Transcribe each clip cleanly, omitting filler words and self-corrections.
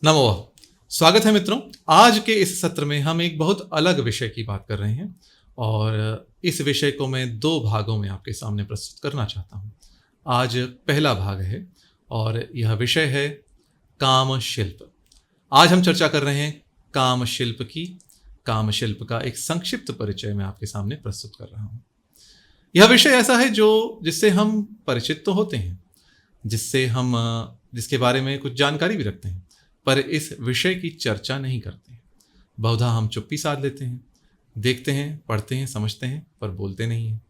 नमो। स्वागत है मित्रों। आज के इस सत्र में हम एक बहुत अलग विषय की बात कर रहे हैं और इस विषय को मैं दो भागों में आपके सामने प्रस्तुत करना चाहता हूं। आज पहला भाग है और यह विषय है काम शिल्प। आज हम चर्चा कर रहे हैं काम शिल्प की। काम शिल्प का एक संक्षिप्त परिचय मैं आपके सामने प्रस्तुत कर रहा हूं। यह विषय ऐसा है जिससे हम परिचित तो होते हैं, जिसके बारे में कुछ जानकारी भी रखते हैं, पर इस विषय की चर्चा नहीं करते हैं। बहुधा हम चुप्पी साध लेते हैं, देखते हैं, पढ़ते हैं, समझते हैं, पर बोलते नहीं हैं।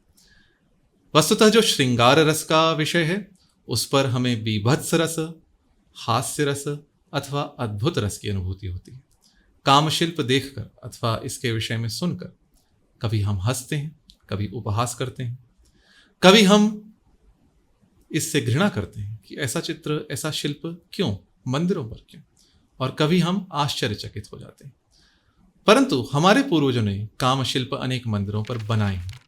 वस्तुतः जो श्रृंगार रस का विषय है उस पर हमें बीभत्स रस, हास्य रस अथवा अद्भुत रस की अनुभूति होती है। कामशिल्प देखकर अथवा इसके विषय में सुनकर कभी हम हंसते हैं, कभी उपहास करते हैं, कभी हम इससे घृणा करते हैं कि ऐसा चित्र, ऐसा शिल्प क्यों, मंदिरों पर क्यों, और कभी हम आश्चर्यचकित हो जाते हैं। परंतु हमारे पूर्वजों ने काम शिल्प अनेक मंदिरों पर बनाए हैं।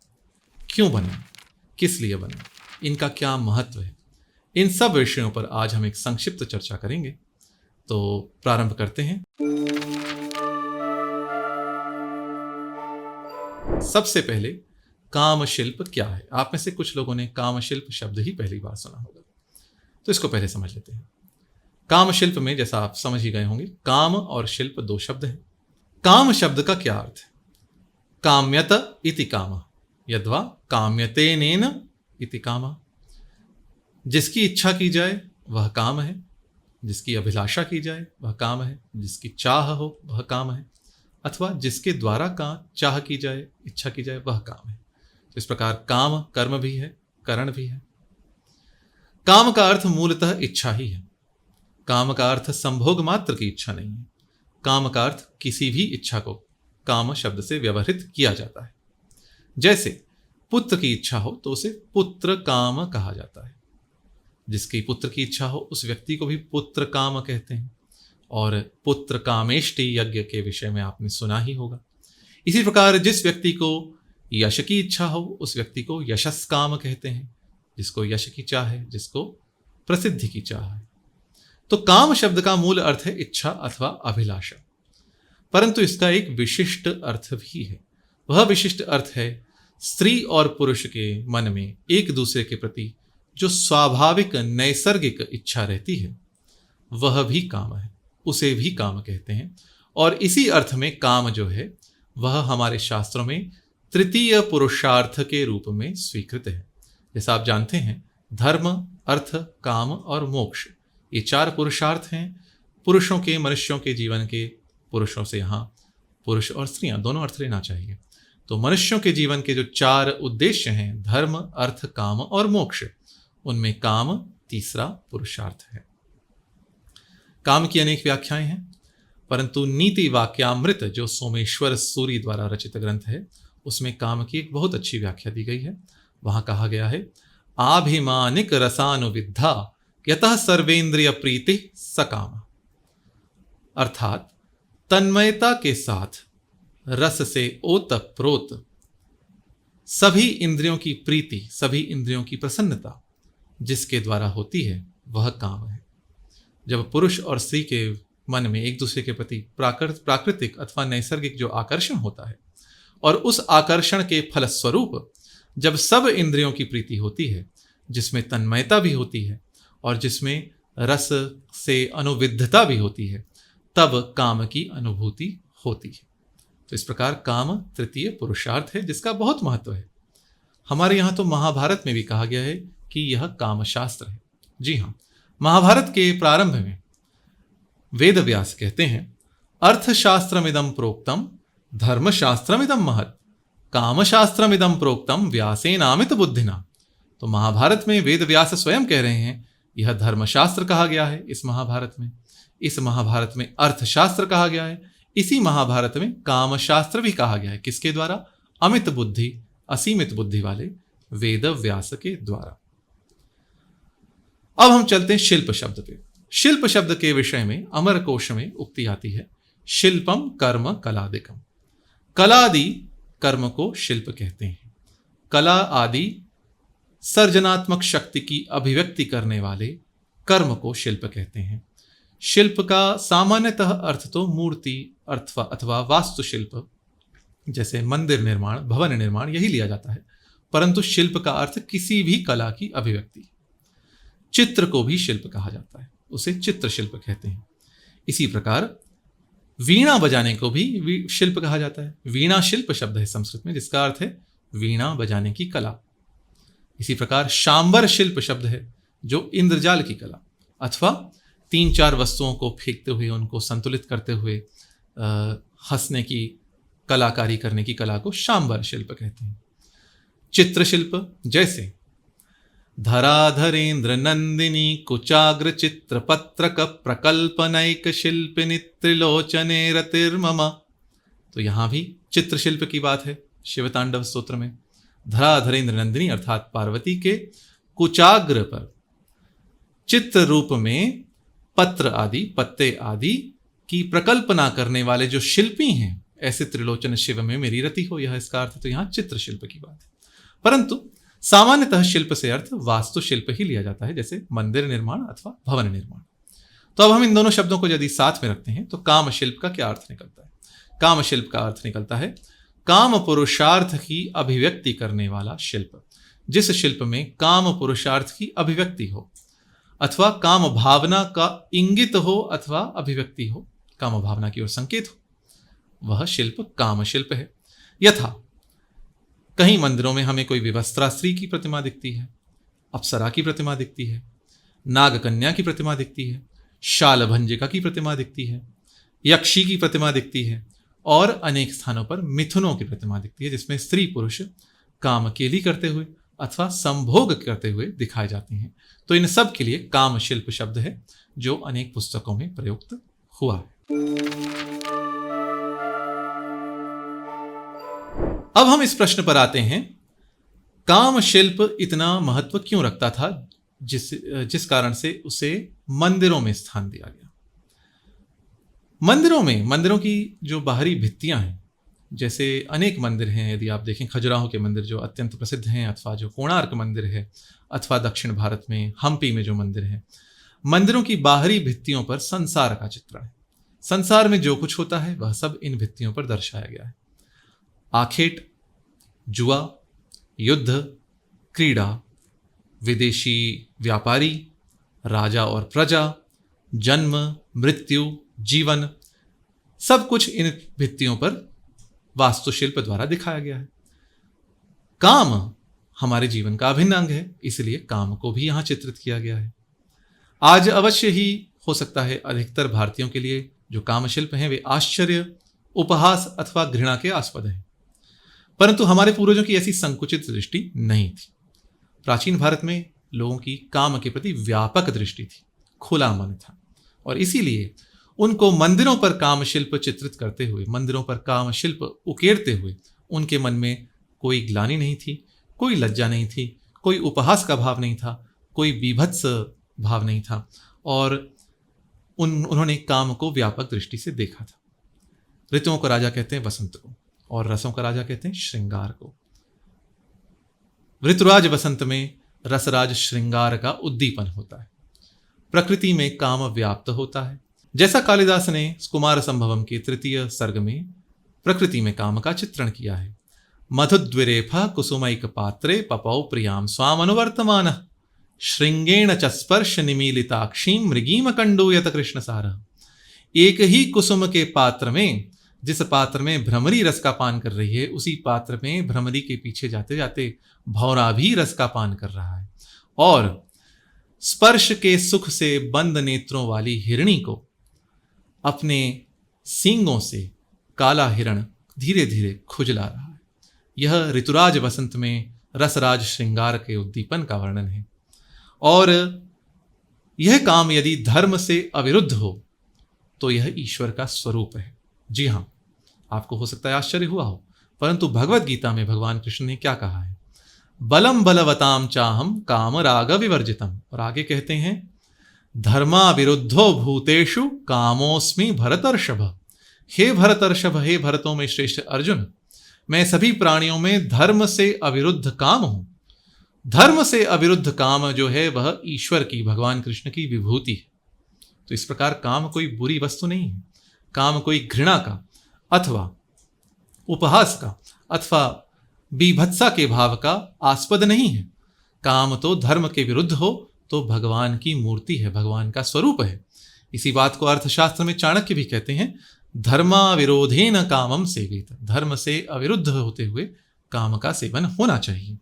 क्यों बनाए, किस लिए बनाए, इनका क्या महत्व है, इन सब विषयों पर आज हम एक संक्षिप्त चर्चा करेंगे। तो प्रारंभ करते हैं। सबसे पहले काम शिल्प क्या है। आप में से कुछ लोगों ने काम शिल्प शब्द ही पहली बार सुना होगा, तो इसको पहले समझ लेते हैं। काम शिल्प में, जैसा आप समझ ही गए होंगे, काम और शिल्प दो शब्द हैं। काम शब्द का क्या अर्थ है? काम्यत इति काम, यद्वा काम्यतेनेन इति काम। जिसकी इच्छा की जाए वह काम है, जिसकी अभिलाषा की जाए वह काम है, जिसकी चाह हो वह काम है, अथवा जिसके द्वारा चाह की जाए, इच्छा की जाए वह काम है। तो इस प्रकार काम कर्म भी है, करण भी है। काम का अर्थ मूलतः इच्छा ही है। काम का अर्थ संभोग मात्र की इच्छा नहीं है। काम का अर्थ किसी भी इच्छा को काम शब्द से व्यवहृत किया जाता है। जैसे पुत्र की इच्छा हो तो उसे पुत्र काम कहा जाता है। जिसकी पुत्र की इच्छा हो उस व्यक्ति को भी पुत्र काम कहते हैं। और पुत्र कामेष्टि यज्ञ के विषय में आपने सुना ही होगा। इसी प्रकार जिस व्यक्ति को यश की इच्छा हो उस व्यक्ति को यशस काम कहते हैं। जिसको यश की चाह है, जिसको प्रसिद्धि की चाह है। तो काम शब्द का मूल अर्थ है इच्छा अथवा अभिलाषा, परंतु इसका एक विशिष्ट अर्थ भी है। वह विशिष्ट अर्थ है स्त्री और पुरुष के मन में एक दूसरे के प्रति जो स्वाभाविक नैसर्गिक इच्छा रहती है वह भी काम है, उसे भी काम कहते हैं। और इसी अर्थ में काम जो है वह हमारे शास्त्रों में तृतीय पुरुषार्थ के रूप में स्वीकृत है। जैसा आप जानते हैं, धर्म, अर्थ, काम और मोक्ष, ये चार पुरुषार्थ हैं पुरुषों के, मनुष्यों के जीवन के। पुरुषों से यहाँ पुरुष और स्त्रियां दोनों अर्थ लेना चाहिए। तो मनुष्यों के जीवन के जो चार उद्देश्य हैं, धर्म, अर्थ, काम और मोक्ष, उनमें काम तीसरा पुरुषार्थ है। काम की अनेक व्याख्याएं हैं, परंतु नीति वाक्यामृत जो सोमेश्वर सूरी द्वारा रचित ग्रंथ है उसमें काम की एक बहुत अच्छी व्याख्या दी गई है। वहां कहा गया है, आभिमानिक रसानुविद्धा यतः सर्वेंद्रिय प्रीति सकाम। अर्थात तन्मयता के साथ रस से ओतप्रोत सभी इंद्रियों की प्रीति, सभी इंद्रियों की प्रसन्नता जिसके द्वारा होती है वह काम है। जब पुरुष और स्त्री के मन में एक दूसरे के प्रति प्राकृतिक अथवा नैसर्गिक जो आकर्षण होता है और उस आकर्षण के फलस्वरूप जब सब इंद्रियों की प्रीति होती है, जिसमें तन्मयता भी होती है और जिसमें रस से अनुविद्धता भी होती है, तब काम की अनुभूति होती है। तो इस प्रकार काम तृतीय पुरुषार्थ है जिसका बहुत महत्व है। हमारे यहाँ तो महाभारत में भी कहा गया है कि यह काम शास्त्र है। जी हाँ, महाभारत के प्रारंभ में वेद व्यास कहते हैं, अर्थशास्त्रमिदं प्रोक्तम धर्मशास्त्रमिदं महत् कामशास्त्रमिदं प्रोक्तम व्यासेनामित बुद्धिना। तो महाभारत में वेद व्यास स्वयं कह रहे हैं यह धर्मशास्त्र कहा गया है इस महाभारत में, इस महाभारत में अर्थशास्त्र कहा गया है, इसी महाभारत में कामशास्त्र भी कहा गया है। किसके द्वारा? अमित बुद्धि, असीमित बुद्धि वाले वेद व्यास के द्वारा। अब हम चलते हैं शिल्प शब्द पे। शिल्प शब्द के विषय में अमरकोश में उक्ति आती है, शिल्पम कर्म कलादिकम। कलादि कर्म को शिल्प कहते हैं। कला आदि सर्जनात्मक शक्ति की अभिव्यक्ति करने वाले कर्म को शिल्प कहते हैं। शिल्प का सामान्यतः अर्थ तो मूर्ति अथवा वास्तुशिल्प जैसे मंदिर निर्माण, भवन निर्माण यही लिया जाता है, परंतु शिल्प का अर्थ किसी भी कला की अभिव्यक्ति। चित्र को भी शिल्प कहा जाता है, उसे चित्रशिल्प कहते हैं। इसी प्रकार वीणा बजाने को भी शिल्प कहा जाता है। वीणा शिल्प शब्द है संस्कृत में, जिसका अर्थ है वीणा बजाने की कला। इसी प्रकार शांबर शिल्प शब्द है, जो इंद्रजाल की कला अथवा 3-4 वस्तुओं को फेंकते हुए उनको संतुलित करते हुए हंसने की, कलाकारी करने की कला को शांबर शिल्प कहते हैं। चित्रशिल्प जैसे धराधरेन्द्र नंदिनी कुचाग्र चित्र पत्रक प्रकल्पनैक शिल्पिनी त्रिलोचने रतिर्मम। तो यहां भी चित्रशिल्प की बात है। शिवतांडव स्तोत्र में धराधरेन्द्र नंदिनी अर्थात पार्वती के कुचाग्र पर चित्र रूप में पत्र आदि, पत्ते आदि की प्रकल्पना करने वाले जो शिल्पी हैं, ऐसे त्रिलोचन शिव में मेरी रति हो, यह इसका अर्थ। तो यहां चित्रशिल्प की बात है। परंतु सामान्यतः शिल्प से अर्थ वास्तुशिल्प ही लिया जाता है, जैसे मंदिर निर्माण अथवा भवन निर्माण। तो अब हम इन दोनों शब्दों को यदि साथ में रखते हैं तो काम शिल्प का क्या अर्थ निकलता है? काम शिल्प का अर्थ निकलता है काम पुरुषार्थ की अभिव्यक्ति करने वाला शिल्प। जिस शिल्प में काम पुरुषार्थ की अभिव्यक्ति हो अथवा काम भावना का इंगित हो अथवा अभिव्यक्ति हो, काम भावना की ओर संकेत हो, वह शिल्प काम शिल्प है। यथा कहीं मंदिरों में हमें कोई विवस्त्रा स्त्री की प्रतिमा दिखती है, अप्सरा की प्रतिमा दिखती है, नागकन्या की प्रतिमा दिखती है, शालभंजिका की प्रतिमा दिखती है, यक्षी की प्रतिमा दिखती है और अनेक स्थानों पर मिथुनों की प्रतिमा दिखती है, जिसमें स्त्री पुरुष कामकेली करते हुए अथवा संभोग करते हुए दिखाए जाते हैं। तो इन सब के लिए काम शिल्प शब्द है, जो अनेक पुस्तकों में प्रयुक्त हुआ है। अब हम इस प्रश्न पर आते हैं, काम शिल्प इतना महत्व क्यों रखता था, जिस कारण से उसे मंदिरों में स्थान दिया गया। मंदिरों की जो बाहरी भित्तियां हैं, जैसे अनेक मंदिर हैं, यदि आप देखें खजुराहो के मंदिर जो अत्यंत प्रसिद्ध हैं, अथवा जो कोणार्क मंदिर है, अथवा दक्षिण भारत में हम्पी में जो मंदिर है, मंदिरों की बाहरी भित्तियों पर संसार का चित्रण है। संसार में जो कुछ होता है वह सब इन भित्तियों पर दर्शाया गया है। आखेट, जुआ, युद्ध, क्रीड़ा, विदेशी व्यापारी, राजा और प्रजा, जन्म, मृत्यु, जीवन, सब कुछ इन भित्तियों पर वास्तुशिल्प द्वारा दिखाया गया है। काम हमारे जीवन का अभिन्न अंग है, इसलिए काम को भी यहां चित्रित किया गया है। आज अवश्य ही हो सकता है अधिकतर भारतीयों के लिए जो काम शिल्प हैं वे आश्चर्य, उपहास अथवा घृणा के आस्पद हैं, परंतु हमारे पूर्वजों की ऐसी संकुचित दृष्टि नहीं थी। प्राचीन भारत में लोगों की काम के प्रति व्यापक दृष्टि थी, खुला मन था, और इसीलिए उनको मंदिरों पर काम शिल्प चित्रित करते हुए, मंदिरों पर काम शिल्प उकेरते हुए उनके मन में कोई ग्लानि नहीं थी, कोई लज्जा नहीं थी, कोई उपहास का भाव नहीं था, कोई बीभत्स भाव नहीं था, और उन्होंने काम को व्यापक दृष्टि से देखा था। ऋतुओं को राजा कहते हैं वसंत को, और रसों का राजा कहते हैं श्रृंगार को। ऋतुराज वसंत में रसराज श्रृंगार का उद्दीपन होता है। प्रकृति में काम व्याप्त होता है, जैसा कालिदास ने कुमार संभवम के 3 सर्ग में प्रकृति में काम का चित्रण किया है। मधुद्विरेफा कुसुमैक पात्रे पपौ प्रियाम स्वाम अनुवर्तमान श्रृंगेण च स्पर्श निमीलिताक्षी मृगीम कंडूयत कृष्ण सार। एक ही कुसुम के पात्र में, जिस पात्र में भ्रमरी रस का पान कर रही है, उसी पात्र में भ्रमरी के पीछे जाते जाते भौरा भी रस का पान कर रहा है, और स्पर्श के सुख से बंद नेत्रों वाली हिरणी को अपने सींगों से काला हिरण धीरे धीरे खुजला रहा है। यह ऋतुराज वसंत में रसराज श्रृंगार के उद्दीपन का वर्णन है। और यह काम यदि धर्म से अविरुद्ध हो तो यह ईश्वर का स्वरूप है। जी हाँ, आपको हो सकता है आश्चर्य हुआ हो, परंतु भगवत गीता में भगवान कृष्ण ने क्या कहा है? बलम बलवताम चाहम काम राग विवर्जितम। और आगे कहते हैं, धर्मा विरुद्धो भूतेषु कामोस्मि भरतर्षभ। हे भरतर्षभ, हे भरतों में श्रेष्ठ अर्जुन, मैं सभी प्राणियों में धर्म से अविरुद्ध काम हूं। धर्म से अविरुद्ध काम जो है वह ईश्वर की, भगवान कृष्ण की विभूति है। तो इस प्रकार काम कोई बुरी वस्तु नहीं है, काम कोई घृणा का अथवा उपहास का अथवा बीभत्सा के भाव का आस्पद नहीं है। काम तो धर्म के विरुद्ध हो तो भगवान की मूर्ति है, भगवान का स्वरूप है। इसी बात को अर्थशास्त्र में चाणक्य भी कहते हैं, धर्माविरोधेन कामम सेवेत, धर्म से अविरुद्ध होते हुए काम का सेवन होना चाहिए।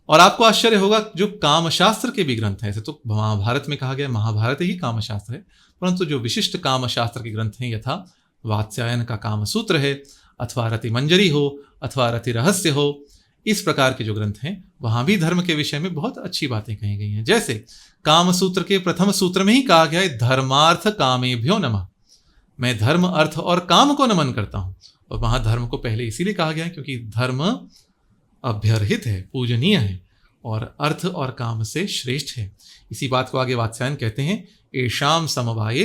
और आपको आश्चर्य होगा, जो कामशास्त्र के भी ग्रंथ हैं, ऐसे तो महाभारत में कहा गया महाभारत ही कामशास्त्र है, परंतु जो विशिष्ट कामशास्त्र के ग्रंथ हैं, यथा वात्स्यायन का कामसूत्र है, अथवा रति मंजरी हो, अथवा रति रहस्य हो, इस प्रकार के जो ग्रंथ हैं वहां भी धर्म के विषय में बहुत अच्छी बातें कही गई हैं। जैसे कामसूत्र के प्रथम सूत्र में ही कहा गया है, धर्मार्थ कामेभ्यो नमः, मैं धर्म अर्थ और काम को नमन करता हूं। और वहां धर्म को पहले इसीलिए कहा गया है क्योंकि धर्म अभ्यर्हित है, पूजनीय है, और अर्थ और काम से श्रेष्ठ है। इसी बात को आगे वात्स्यायन कहते हैं, एषाम समवाये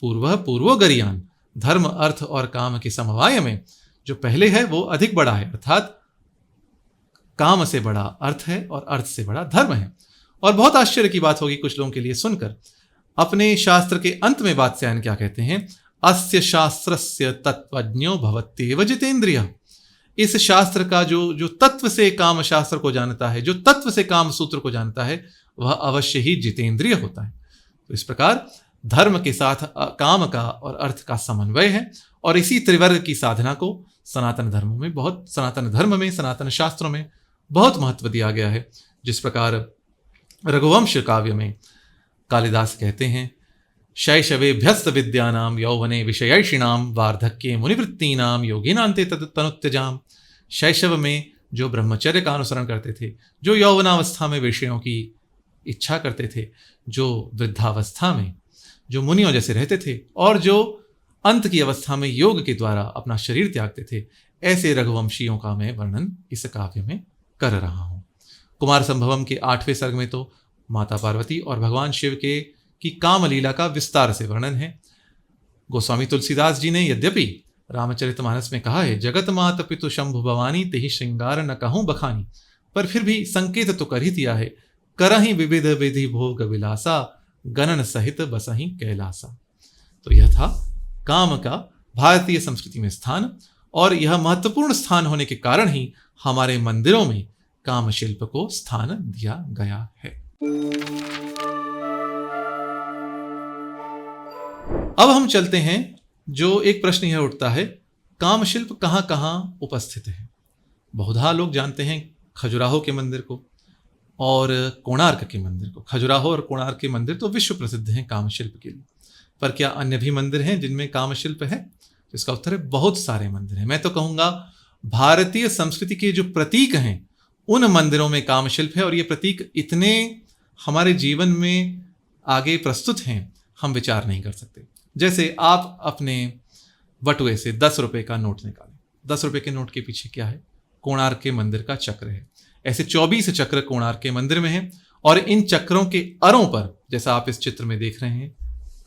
पूर्व पूर्वो गरियान, धर्म अर्थ और काम के समवाय में जो पहले है वो अधिक बड़ा है, अर्थात काम से बड़ा अर्थ है और अर्थ से बड़ा धर्म है। और बहुत आश्चर्य की बात होगी कुछ लोगों के लिए सुनकर, अपने शास्त्र के अंत में वात्स्यायन क्या कहते हैं, अस्य शास्त्रस्य तत्वज्ञो भवत्येव जितेंद्रियः, इस शास्त्र का जो तत्व से काम शास्त्र को जानता है, जो तत्व से काम सूत्र को जानता है, वह अवश्य ही जितेंद्रिय होता है। तो इस प्रकार धर्म के साथ काम का और अर्थ का समन्वय है, और इसी त्रिवर्ग की साधना को सनातन धर्म में सनातन शास्त्रों में बहुत महत्व दिया गया है। जिस प्रकार रघुवंश काव्य में कालिदास कहते हैं, शैशवेभ्यस्त विद्यानाम यौवने विषयैषिणाम वार्धक्ये मुनिवृत्तीनाम योगिनान्ते तनुत्यजाम। शैशव में जो ब्रह्मचर्य का अनुसरण करते थे, जो यौवनावस्था में विषयों की इच्छा करते थे, जो वृद्धावस्था में जो मुनियों जैसे रहते थे, और जो अंत की अवस्था में योग के द्वारा अपना शरीर त्यागते थे, ऐसे रघुवंशियों का मैं वर्णन इस काव्य में कर रहा हूं। कुमार संभवम के 8वें सर्ग में तो माता पार्वती और भगवान शिव की कामलीला का विस्तार से वर्णन है। गोस्वामी तुलसीदास जी ने यद्यपि रामचरितमानस में कहा है, जगत मात पितु शंभु भवानी तेहि श्रृंगार न कहूं बखानी, पर फिर भी संकेत तो कर ही दिया है, करहि विविध विधि भोग विलासा गणन सहित बसहि कैलासा। तो यह था काम का भारतीय संस्कृति में स्थान, और यह महत्वपूर्ण स्थान होने के कारण ही हमारे मंदिरों में काम शिल्प को स्थान दिया गया है। अब हम चलते हैं, जो एक प्रश्न यह उठता है, काम शिल्प कहां कहां उपस्थित है। बहुधा लोग जानते हैं खजुराहो के मंदिर को और कोणार्क के मंदिर को। खजुराहो और कोणार्क के मंदिर तो विश्व प्रसिद्ध हैं काम शिल्प के लिए, पर क्या अन्य भी मंदिर हैं जिनमें काम शिल्प है? इसका उत्तर है, बहुत सारे मंदिर हैं। मैं तो कहूंगा भारतीय संस्कृति के जो प्रतीक हैं उन मंदिरों में काम शिल्प है, और ये प्रतीक इतने हमारे जीवन में आगे प्रस्तुत हैं, हम विचार नहीं कर सकते। जैसे आप अपने बटुए से 10 रुपए का नोट निकालें, 10 रुपए के नोट के पीछे क्या है? कोणार्क के मंदिर का चक्र है। ऐसे 24 चक्र कोणार्क के मंदिर में हैं, और इन चक्रों के अरों पर, जैसा आप इस चित्र में देख रहे हैं,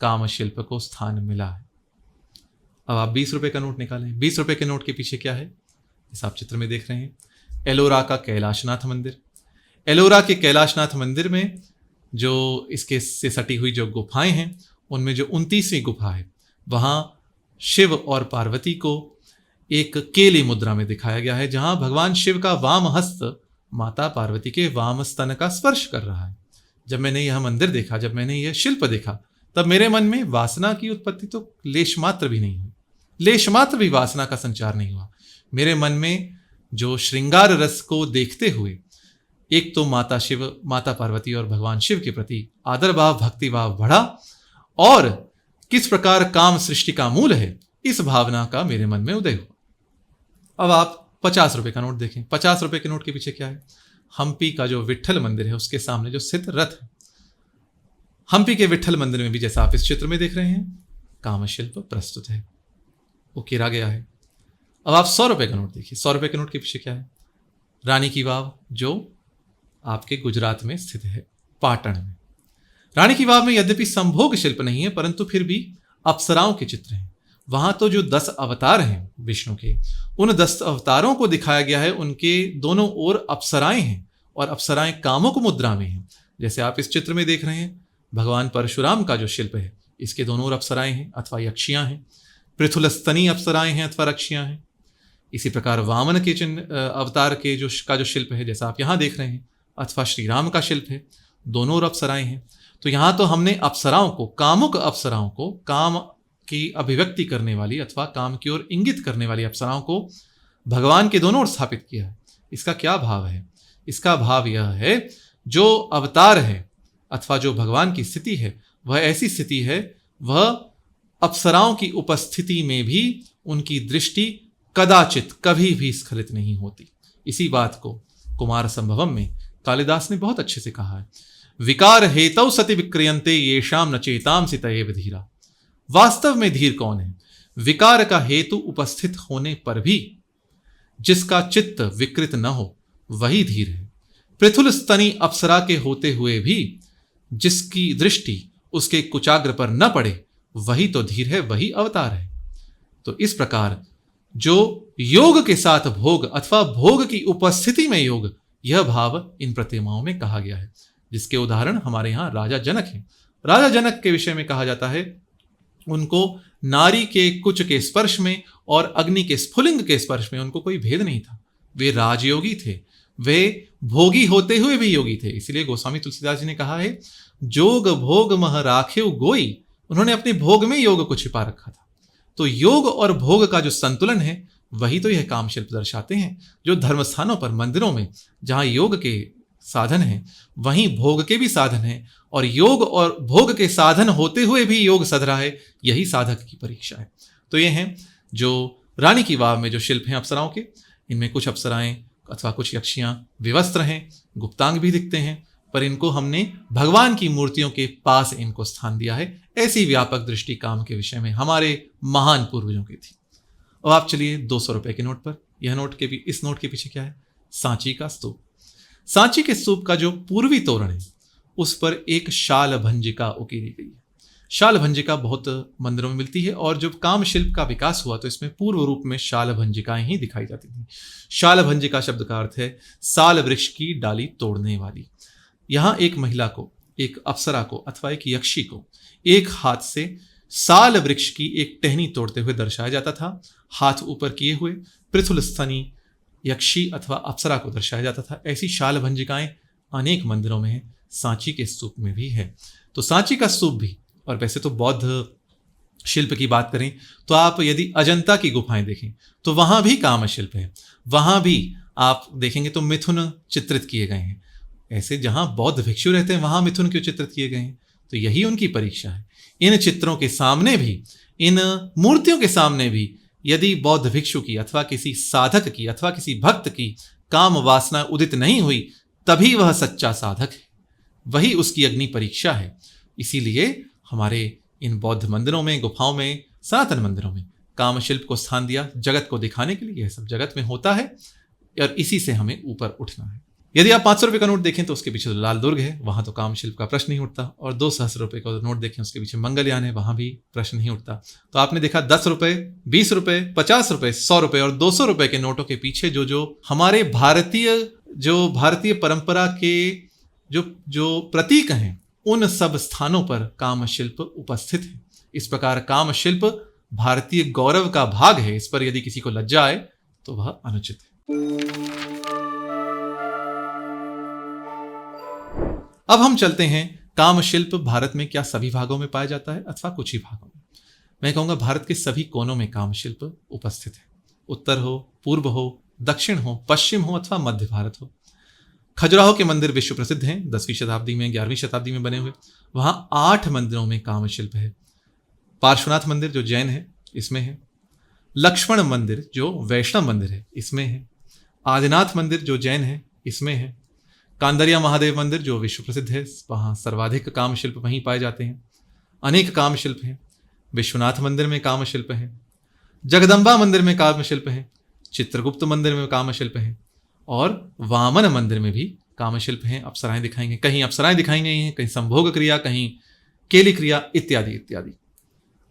काम शिल्प को स्थान मिला है। अब आप 20 रुपए का नोट निकालें, 20 रुपए के नोट के पीछे क्या है? इस आप चित्र में देख रहे हैं, एलोरा का कैलाशनाथ मंदिर। एलोरा के कैलाशनाथ मंदिर में जो इसके से सटी हुई जो गुफाएं हैं, उनमें जो 29वीं गुफा है, वहां शिव और पार्वती को एक केली मुद्रा में दिखाया गया है, जहां भगवान शिव का वाम हस्त माता पार्वती के वाम स्तन का स्पर्श कर रहा है। जब मैंने यह मंदिर देखा, जब मैंने यह शिल्प देखा, तब मेरे मन में वासना की उत्पत्ति तो लेश मात्र भी नहीं हुई, लेश मात्र भी वासना का संचार नहीं हुआ। मेरे मन में जो श्रृंगार रस को देखते हुए एक तो माता शिव, माता पार्वती और भगवान शिव के प्रति आदर भाव, भक्ति भाव बढ़ा, और किस प्रकार काम सृष्टि का मूल है, इस भावना का मेरे मन में उदय हुआ। अब आप 50 रुपए का नोट देखें, 50 रुपए के नोट के पीछे क्या है? हम्पी का जो विट्ठल मंदिर है, उसके सामने जो स्थित रथ है। हम्पी के विट्ठल मंदिर में भी, जैसा आप इस चित्र में देख रहे हैं, काम शिल्प प्रस्तुत है, उकेरा गया है। अब आप 100 रुपए का नोट देखिए, 100 रुपए के नोट के पीछे क्या है? रानी की वाव, जो आपके गुजरात में स्थित है, पाटन में। रानी की वाव में यद्यपि संभोग शिल्प नहीं है, परंतु फिर भी अप्सराओं के चित्र हैं। वहां तो जो 10 अवतार हैं विष्णु के, उन 10 अवतारों को दिखाया गया है, उनके दोनों ओर अप्सराएं हैं, और अप्सराएं कामुक मुद्रा में हैं। जैसे आप इस चित्र में देख रहे हैं, भगवान परशुराम का जो शिल्प है, इसके दोनों ओर अप्सराएं हैं अथवा यक्षियां हैं, पृथुलस्तनी अप्सराएं हैं अथवा रक्षियां हैं। इसी प्रकार वामन के चिन्ह अवतार के जो शिल्प है, जैसा आप यहाँ देख रहे हैं, अथवा श्री राम का शिल्प है, दोनों ओर अप्सराएं हैं। तो यहाँ तो हमने अप्सराओं को, कामुक अप्सराओं को, काम की अभिव्यक्ति करने वाली अथवा काम की ओर इंगित करने वाली अप्सराओं को भगवान के दोनों ओर स्थापित किया है। इसका क्या भाव है? इसका भाव यह है, जो अवतार है अथवा जो भगवान की स्थिति है, वह ऐसी स्थिति है, वह अप्सराओं की उपस्थिति में भी उनकी दृष्टि कदाचित कभी भी स्खलित नहीं होती। इसी बात को कुमार संभवम में कालिदास ने बहुत अच्छे से कहा है, विकार हेतौ सति विक्रियन्ते येषाम न चेतांसि तयेव धीरा। वास्तव में धीर कौन है? विकार का हेतु उपस्थित होने पर भी जिसका चित्त विकृत न हो, वही धीर है। पृथुल स्तनी अप्सरा के होते हुए भी जिसकी दृष्टि उसके कुचाग्र पर न पड़े, वही तो धीर है, वही अवतार है। तो इस प्रकार जो योग के साथ भोग अथवा भोग की उपस्थिति में योग, यह भाव इन प्रतिमाओं में कहा गया है, जिसके उदाहरण हमारे यहाँ राजा जनक हैं। राजा जनक के विषय में कहा जाता है, उनको नारी के कुच के स्पर्श में और अग्नि के स्फुलिंग के स्पर्श में उनको कोई भेद नहीं था। वे राजयोगी थे, वे भोगी होते हुए भी योगी थे। इसलिए गोस्वामी तुलसीदास जी ने कहा है, जोग भोग मह राखेव गोई। उन्होंने अपने भोग में योग को छिपा रखा था। तो योग और भोग का जो संतुलन है, वही तो यह काम शिल्प दर्शाते हैं। जो धर्म स्थानों पर, मंदिरों में जहां योग के साधन हैं, वहीं भोग के भी साधन हैं, और योग और भोग के साधन होते हुए भी योग सध रहा है, यही साधक की परीक्षा है। तो ये हैं जो रानी की वाव में जो शिल्प हैं अप्सराओं के। इनमें कुछ अप्सराएं अथवा कुछ यक्षियां विवस्त्र हैं, गुप्तांग भी दिखते हैं, पर इनको हमने भगवान की मूर्तियों के पास इनको स्थान दिया है। ऐसी व्यापक दृष्टि काम के विषय में हमारे महान पूर्वजों की थी। अब आप चलिए 200 रुपए के नोट पर। यह नोट के भी, इस नोट के पीछे क्या है? सांची का स्तूप। सांची के स्तूप का जो पूर्वी तोरण है, उस पर एक शाल भंजिका उकेरी गई है। शाल भंजिका बहुत मंदिरों में मिलती है, और जब काम शिल्प का विकास हुआ तो इसमें पूर्व रूप में शाल भंजिकाएं ही दिखाई जाती थी। शाल भंजिका शब्द का अर्थ है साल वृक्ष की डाली तोड़ने वाली। यहां एक महिला को, एक अप्सरा को अथवा एक यक्षी को एक हाथ से साल वृक्ष की एक टहनी तोड़ते हुए दर्शाया जाता था। हाथ ऊपर किए हुए पृथुल स्तनी यक्षी अथवा अप्सरा को दर्शाया जाता था। ऐसी शाल भंजिकाएं अनेक मंदिरों में है, सांची के स्तूप में भी है। तो सांची का स्तूप भी, और वैसे तो बौद्ध शिल्प की बात करें तो आप यदि अजंता की गुफाएं देखें तो वहां भी काम शिल्प है। वहां भी आप देखेंगे तो मिथुन चित्रित किए गए हैं। ऐसे जहां बौद्ध भिक्षु रहते हैं, वहां मिथुन क्यों चित्रित किए गए हैं? तो यही उनकी परीक्षा है। इन चित्रों के सामने भी, इन मूर्तियों के सामने भी यदि बौद्ध भिक्षु की अथवा किसी साधक की अथवा किसी भक्त की काम वासना उदित नहीं हुई, तभी वह सच्चा साधक है, वही उसकी अग्नि परीक्षा है। इसीलिए हमारे इन बौद्ध मंदिरों में, गुफाओं में, सनातन मंदिरों में काम शिल्प को स्थान दिया, जगत को दिखाने के लिए। यह सब जगत में होता है और इसी से हमें ऊपर उठना है। यदि आप 500 रुपए का नोट देखें तो उसके पीछे तो लाल दुर्ग है, वहां तो काम शिल्प का प्रश्न नहीं उठता। और 2 सहस्र रुपए का नोट देखें, उसके पीछे मंगलयान है, वहां भी प्रश्न नहीं उठता। तो आपने देखा 10 रुपए, 20 रुपए, 50 रुपए, 100 रुपए और 200 रुपए के नोटों के पीछे जो हमारे भारतीय परंपरा के जो प्रतीक हैं, उन सब स्थानों पर काम शिल्प उपस्थित है। इस प्रकार काम शिल्प भारतीय गौरव का भाग है। इस पर यदि किसी को लज्जा आए तो वह अनुचित है। अब हम चलते हैं, काम शिल्प भारत में क्या सभी भागों में पाया जाता है अथवा कुछ ही भागों में? मैं कहूंगा भारत के सभी कोनों में काम शिल्प उपस्थित है। उत्तर हो, पूर्व हो, दक्षिण हो, पश्चिम हो अथवा मध्य भारत हो। खजुराहो के मंदिर विश्व प्रसिद्ध हैं, 10वीं शताब्दी में, 11वीं शताब्दी में बने हुए। वहां 8 मंदिरों में काम शिल्प है। पार्श्वनाथ मंदिर जो जैन है, इसमें है। लक्ष्मण मंदिर जो वैष्णव मंदिर है, इसमें है। आदिनाथ मंदिर जो जैन है, इसमें है। कांदरिया महादेव मंदिर जो विश्व प्रसिद्ध है, वहाँ सर्वाधिक काम शिल्प वहीं पाए जाते हैं। अनेक काम शिल्प हैं। विश्वनाथ मंदिर में काम शिल्प है। जगदम्बा मंदिर में काम शिल्प है। चित्रगुप्त मंदिर में काम शिल्प है। और वामन मंदिर में भी काम शिल्प हैं। अप्सराएं दिखाएंगे, कहीं अप्सराएं दिखाई गई हैं, कहीं संभोग क्रिया, कहीं केली क्रिया, इत्यादि इत्यादि।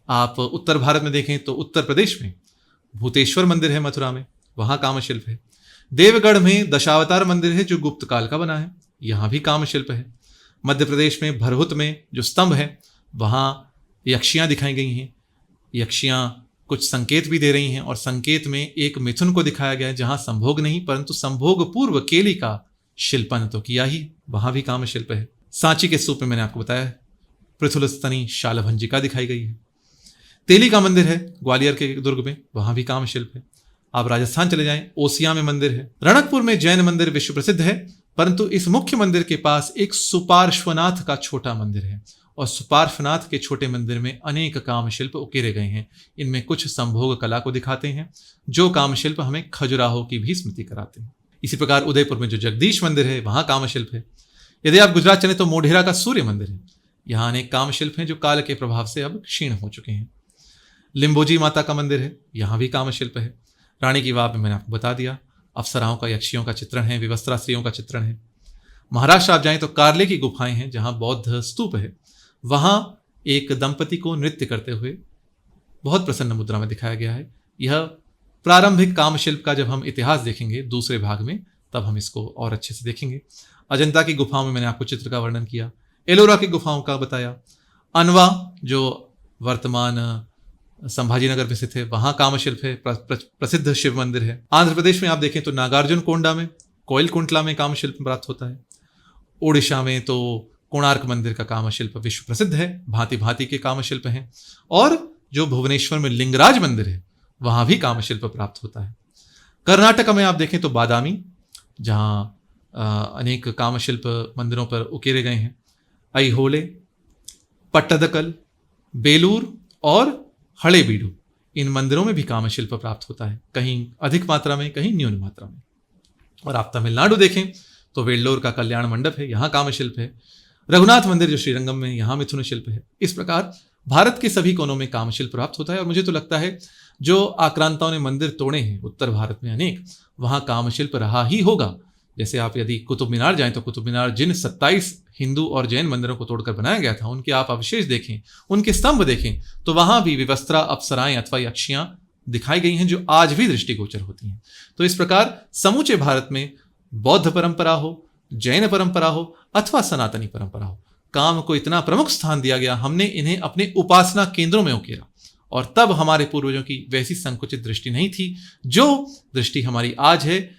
आप उत्तर भारत में देखें तो उत्तर प्रदेश में भूतेश्वर मंदिर है, मथुरा में, वहाँ काम शिल्प है। देवगढ़ में दशावतार मंदिर है जो गुप्त काल का बना है, यहाँ भी काम शिल्प है। मध्य प्रदेश में भरहुत में जो स्तंभ है, वहाँ यक्षियाँ दिखाई गई हैं। यक्षियाँ कुछ संकेत भी दे रही हैं और संकेत में एक मिथुन को दिखाया गया है जहाँ संभोग नहीं परंतु संभोग पूर्व केली का शिल्पन तो किया ही, वहाँ भी काम शिल्प है। सांची के स्तूप में मैंने आपको बताया पृथुलस्तनी शालभंजिका दिखाई गई है। तेली का मंदिर है ग्वालियर के दुर्ग में, वहाँ भी काम शिल्प है। आप राजस्थान चले जाएं, ओसिया में मंदिर है। रणकपुर में जैन मंदिर विश्व प्रसिद्ध है, परंतु इस मुख्य मंदिर के पास एक सुपार्श्वनाथ का छोटा मंदिर है और सुपार्श्वनाथ के छोटे मंदिर में अनेक काम शिल्प उकेरे गए हैं। इनमें कुछ संभोग कला को दिखाते हैं, जो काम शिल्प हमें खजुराहो की भी स्मृति कराते हैं। इसी प्रकार उदयपुर में जो जगदीश मंदिर है वहाँ काम शिल्प है। यदि आप गुजरात चले तो मोढेरा का सूर्य मंदिर है, यहाँ अनेक काम शिल्प हैं जो काल के प्रभाव से अब क्षीण हो चुके हैं। लिम्बोजी माता का मंदिर है, यहाँ भी काम शिल्प है। रानी की वाव में मैंने आपको बता दिया, अप्सराओं का यक्षियों का चित्रण है, विवस्त्रा स्त्रियों का चित्रण है। महाराष्ट्र आप जाएं तो कार्ले की गुफाएं हैं जहाँ बौद्ध स्तूप है, वहाँ एक दंपति को नृत्य करते हुए बहुत प्रसन्न मुद्रा में दिखाया गया है। यह प्रारंभिक काम शिल्प का जब हम इतिहास देखेंगे दूसरे भाग में तब हम इसको और अच्छे से देखेंगे। अजंता की गुफाओं में मैंने आपको चित्र का वर्णन किया, एलोरा की गुफाओं का बताया, अनवा जो वर्तमान संभाजीनगर में स्थित है वहाँ काम शिल्प है, प्रसिद्ध शिव मंदिर है। आंध्र प्रदेश में आप देखें तो नागार्जुन कोंडा में, कोयल कुंटला में काम शिल्प प्राप्त होता है। ओडिशा में तो कोणार्क मंदिर का काम शिल्प विश्व प्रसिद्ध है, भांति भांति के काम शिल्प हैं। और जो भुवनेश्वर में लिंगराज मंदिर है वहाँ भी काम शिल्प प्राप्त होता है। कर्नाटक में आप देखें तो बादामी, जहाँ अनेक काम शिल्प मंदिरों पर उकेरे गए हैं। ऐहोले, पट्टदकल, बेलूर और हड़ेबीडू, इन मंदिरों में भी काम शिल्प प्राप्त होता है, कहीं अधिक मात्रा में कहीं न्यून मात्रा में। और आप तमिलनाडु देखें तो वेल्लोर का कल्याण मंडप है, यहाँ काम शिल्प है। रघुनाथ मंदिर जो श्रीरंगम में, यहाँ मिथुन शिल्प है। इस प्रकार भारत के सभी कोनों में काम शिल्प प्राप्त होता है। और मुझे तो लगता है जो आक्रांताओं ने मंदिर तोड़े हैं उत्तर भारत में अनेक, वहाँ काम शिल्प रहा ही होगा। जैसे आप यदि कुतुब मीनार जाएं तो कुतुब मीनार जिन 27 हिंदू और जैन मंदिरों को तोड़कर बनाया गया था उनके आप अवशेष देखें, उनके स्तंभ देखें तो वहां भी विवस्त्रा, अप्सराएं अथवा यक्षियां दिखाई गई हैं जो आज भी दृष्टिगोचर होती हैं। तो इस प्रकार समूचे भारत में बौद्ध परंपरा हो, जैन परंपरा हो अथवा सनातनी परंपरा हो, काम को इतना प्रमुख स्थान दिया गया, हमने इन्हें अपने उपासना केंद्रों में उकेरा। और तब हमारे पूर्वजों की वैसी संकुचित दृष्टि नहीं थी जो दृष्टि हमारी आज है।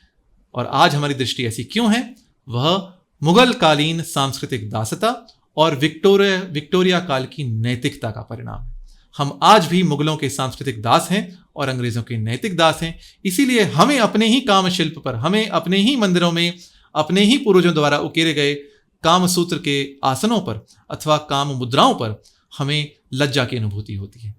और आज हमारी दृष्टि ऐसी क्यों है? वह मुगल कालीन सांस्कृतिक दासता और विक्टोरिया काल की नैतिकता का परिणाम है। हम आज भी मुगलों के सांस्कृतिक दास हैं और अंग्रेजों के नैतिक दास हैं। इसीलिए हमें अपने ही काम शिल्प पर, हमें अपने ही मंदिरों में, अपने ही पूर्वजों द्वारा उकेरे गए काम सूत्र के आसनों पर अथवा काम मुद्राओं पर हमें लज्जा की अनुभूति होती है।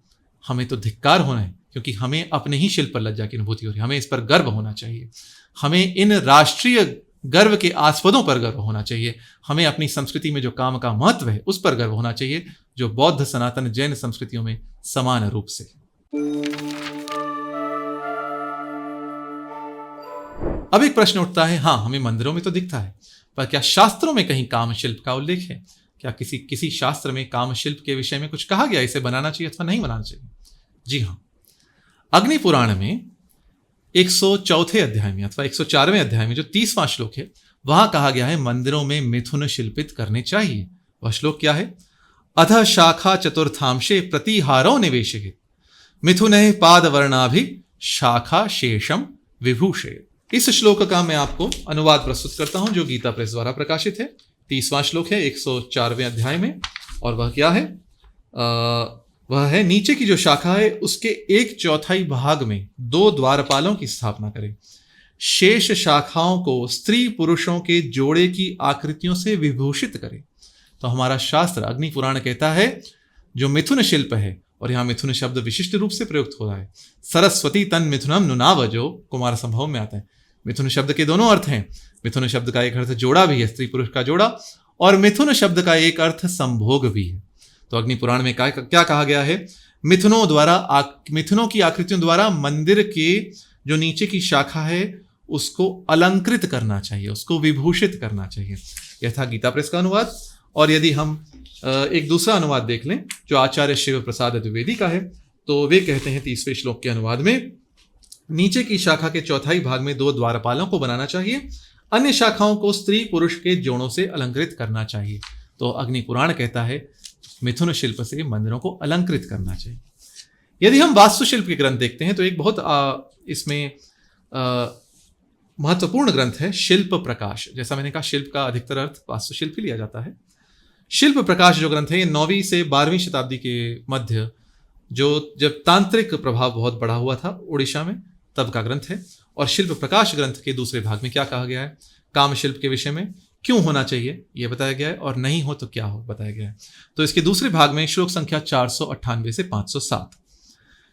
हमें तो धिक्कार होना है क्योंकि हमें अपने ही शिल्प पर लज्जा की अनुभूति हो रही है। हमें इस पर गर्व होना चाहिए। हमें इन राष्ट्रीय गर्व के आस्पदों पर गर्व होना चाहिए। हमें अपनी संस्कृति में जो काम का महत्व है उस पर गर्व होना चाहिए, जो बौद्ध, सनातन, जैन संस्कृतियों में समान रूप से। अब एक प्रश्न उठता है, हाँ हमें मंदिरों में तो दिखता है, पर क्या शास्त्रों में कहीं काम शिल्प का उल्लेख है? क्या किसी शास्त्र में काम शिल्प के विषय में कुछ कहा गया, इसे बनाना चाहिए अथवा नहीं बनाना चाहिए? जी हाँ, अग्नि पुराण में 104 अध्याय में अथवा 104वें अध्याय में जो 30वां श्लोक है वहां कहा गया है मंदिरों में मिथुन शिल्पित करने चाहिए। वह श्लोक क्या है? अध शाखा चतुर्थांशे प्रतिहारो निवेशयेत् मिथुने पादवर्णाभि शाखा शेषम विभूषयेत्। इस श्लोक का मैं आपको अनुवाद प्रस्तुत करता हूं जो गीता प्रेस द्वारा प्रकाशित है। 30वां श्लोक है 104वें अध्याय में और वह क्या है? वह है, नीचे की जो शाखा है उसके 1/4 भाग में 2 द्वारपालों की स्थापना करें। शेष शाखाओं को स्त्री पुरुषों के जोड़े की आकृतियों से विभूषित करें। तो हमारा शास्त्र अग्नि पुराण कहता है जो मिथुन शिल्प है, और यहाँ मिथुन शब्द विशिष्ट रूप से प्रयुक्त हो रहा है, सरस्वती तन मिथुनम नुनाव, जो कुमार संभव में आता है। मिथुन शब्द के दोनों अर्थ हैं। मिथुन शब्द का एक अर्थ जोड़ा भी है, स्त्री पुरुष का जोड़ा, और मिथुन शब्द का एक अर्थ संभोग भी है। तो अग्नि पुराण में क्या कहा गया है? मिथुनों की आकृतियों द्वारा मंदिर के जो नीचे की शाखा है उसको अलंकृत करना चाहिए, उसको विभूषित करना चाहिए। यह था गीता प्रेस का अनुवाद। और यदि हम एक दूसरा अनुवाद देख लें जो आचार्य शिव प्रसाद द्विवेदी का है, तो वे कहते हैं 30वें श्लोक के अनुवाद में, नीचे की शाखा के 1/4 भाग में 2 द्वारपालों को बनाना चाहिए, अन्य शाखाओं को स्त्री पुरुष के जोड़ों से अलंकृत करना चाहिए। तो अग्नि पुराण कहता है मिथुन शिल्प से मंदिरों को अलंकृत करना चाहिए। यदि हम वास्तुशिल्प के ग्रंथ देखते हैं तो एक बहुत इसमें महत्वपूर्ण ग्रंथ है शिल्प प्रकाश। जैसा मैंने कहा, शिल्प का अधिकतर अर्थ वास्तुशिल्प ही लिया जाता है। शिल्प प्रकाश जो ग्रंथ है ये 9वीं से 12वीं शताब्दी के मध्य, जो जब तांत्रिक प्रभाव बहुत बढ़ा हुआ था उड़ीसा में, तब का ग्रंथ है। और शिल्प प्रकाश ग्रंथ के दूसरे भाग में क्या कहा गया है, काम शिल्प के विषय में क्यों होना चाहिए यह बताया गया है, और नहीं हो तो क्या हो बताया गया है। तो इसके दूसरे भाग में श्लोक संख्या 498 से 507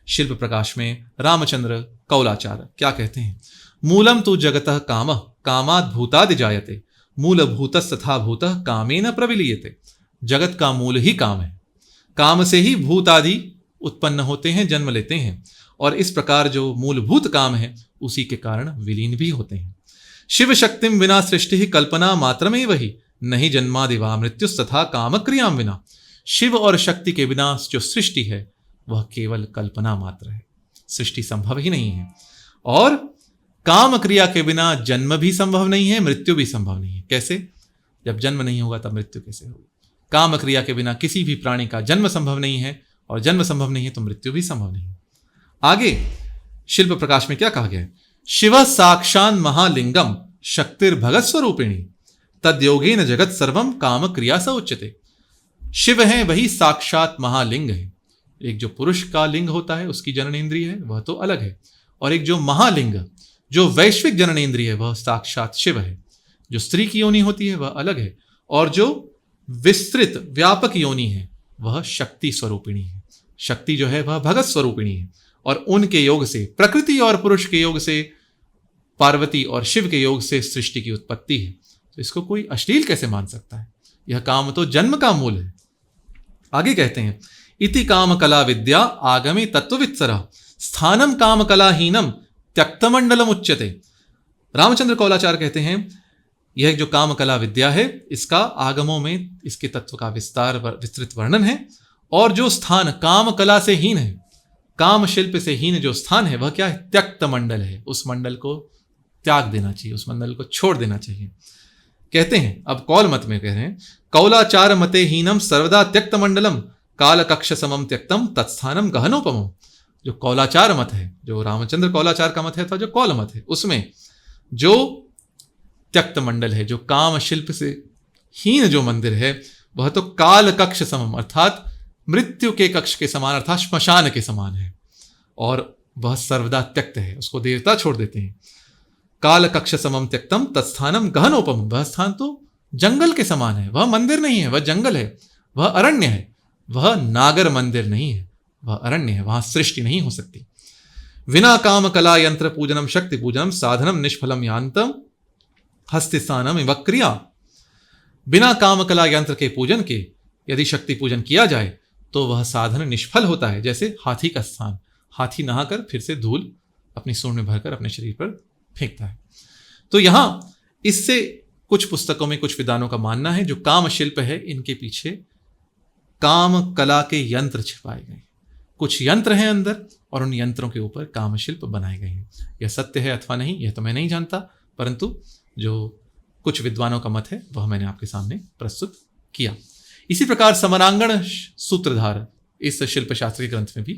शिल्प प्रकाश में रामचंद्र कौलाचार्य क्या कहते हैं, मूलम तु जगतः कामः कामात् भूतादि जायते मूलभूतस्तथा भूतः कामेन प्रविलीयते। जगत का मूल ही काम है, काम से ही भूत आदि उत्पन्न होते हैं, जन्म लेते हैं, और इस प्रकार जो मूलभूत काम है उसी के कारण विलीन भी होते हैं। शिव शक्तिम विना सृष्टि ही कल्पना मात्रमेव ही नहीं जन्मादिवा मृत्युस्तथा काम क्रियाम विना। शिव और शक्ति के बिना जो सृष्टि है वह केवल कल्पना मात्र है, सृष्टि संभव ही नहीं है। और काम क्रिया के बिना जन्म भी संभव नहीं है, मृत्यु भी संभव नहीं है। कैसे? जब जन्म नहीं होगा तब मृत्यु कैसे होगी? काम क्रिया के बिना किसी भी प्राणी का जन्म संभव नहीं है, और जन्म संभव नहीं है तो मृत्यु भी संभव नहीं है। आगे शिल्प प्रकाश में क्या कहा गया है, शिव साक्षान महालिंगम शक्तिर्भगत स्वरूपिणी तद्योगेन जगत सर्वम काम क्रिया स उच्यते। शिव है वही साक्षात महालिंग है। एक जो पुरुष का लिंग होता है उसकी जननेंद्रिय है वह तो अलग है, और एक जो महालिंग जो वैश्विक जननेंद्रिय है वह साक्षात शिव है। जो स्त्री की योनि होती है वह अलग है, और जो विस्तृत व्यापक योनि है वह शक्ति स्वरूपिणी है। शक्ति जो है वह भगत स्वरूपिणी है, और उनके योग से, प्रकृति और पुरुष के योग से, पार्वती और शिव के योग से सृष्टि की उत्पत्ति है। तो इसको कोई अश्लील कैसे मान सकता है? यह काम तो जन्म का मूल है। आगे कहते हैं, इति काम कला विद्या आगमे तत्ववित्सरः स्थानम काम कलाहीनम त्यक्तमंडलम उच्यते। रामचंद्र कौलाचार्य कहते हैं यह जो काम कला विद्या है इसका आगमों में इसके तत्व का विस्तृत वर्णन है, और जो स्थान काम कला से हीन है, काम शिल्प से हीन जो स्थान है वह क्या है, त्यक्त मंडल है। उस मंडल को त्याग देना चाहिए, उस मंडल को छोड़ देना चाहिए। कहते हैं, अब कौल मत में कह रहे हैं, कौलाचार मते हीनम सर्वदा त्यक्त मंडलम काल कक्ष समम त्यक्तम तत्स्थानम गहनोपमम। जो कौलाचार मत है, जो रामचंद्र कौलाचार का मत है अथवा जो कौल मत है, उसमें जो त्यक्त मंडल है, जो काम शिल्प से हीन जो मंदिर है वह तो काल कक्ष समम अर्थात मृत्यु के कक्ष के समान अर्थात श्मशान के समान है, और वह सर्वदा त्यक्त है, उसको देवता छोड़ देते हैं। काल कक्ष समम त्यक्तम तत्स्थानम गहनोपम, वह स्थान तो जंगल के समान है, वह मंदिर नहीं है, वह जंगल है, वह अरण्य है, वह नागर मंदिर नहीं है, वह अरण्य है, वहां सृष्टि नहीं हो सकती। विना काम कला यंत्र पूजनम शक्ति पूजनम साधनम निष्फलम यान्तम हस्तिस्थानम इव क्रिया। बिना काम कला यंत्र के पूजन के यदि शक्ति पूजन किया जाए तो वह साधन निष्फल होता है। जैसे हाथी का स्थान, हाथी नहाकर फिर से धूल अपनी सूंड में भरकर अपने शरीर पर फेंकता है। तो यहां इससे कुछ पुस्तकों में कुछ विद्वानों का मानना है जो काम शिल्प है इनके पीछे काम कला के यंत्र छिपाए गए, कुछ यंत्र हैं अंदर और उन यंत्रों के ऊपर काम शिल्प बनाए गए हैं। यह सत्य है अथवा नहीं यह तो मैं नहीं जानता, परंतु जो कुछ विद्वानों का मत है वह मैंने आपके सामने प्रस्तुत किया। इसी प्रकार समरांगण सूत्रधार इस शिल्प शास्त्र के ग्रंथ में भी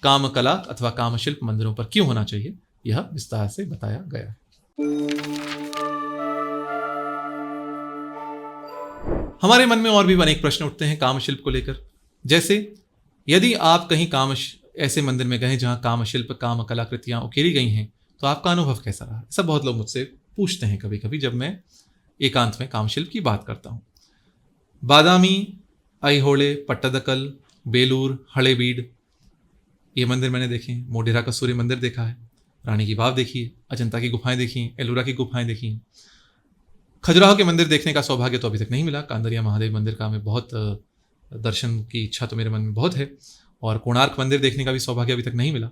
काम कला अथवा काम शिल्प मंदिरों पर क्यों होना चाहिए यह विस्तार से बताया गया है। हमारे मन में और भी अनेक प्रश्न उठते हैं काम शिल्प को लेकर। जैसे यदि आप कहीं ऐसे मंदिर में गए जहां काम शिल्प काम कलाकृतियां उकेरी गई हैं तो आपका अनुभव कैसा रहा? ऐसा बहुत लोग मुझसे पूछते हैं कभी कभी जब मैं एकांत में काम शिल्प की बात करता हूं। बादामी, ऐहोले, पट्टदकल, बेलूर, हड़ेबीड ये मंदिर मैंने देखे हैं। मोढेरा का सूर्य मंदिर देखा है, रानी की वाव देखी है, अजंता की गुफाएं देखी हैं, एलोरा की गुफाएं देखी हैं। खजुराहो के मंदिर देखने का सौभाग्य तो अभी तक नहीं मिला। कांदरिया महादेव मंदिर का मैं बहुत दर्शन की इच्छा तो मेरे मन में बहुत है, और कोणार्क मंदिर देखने का भी सौभाग्य अभी तक नहीं मिला।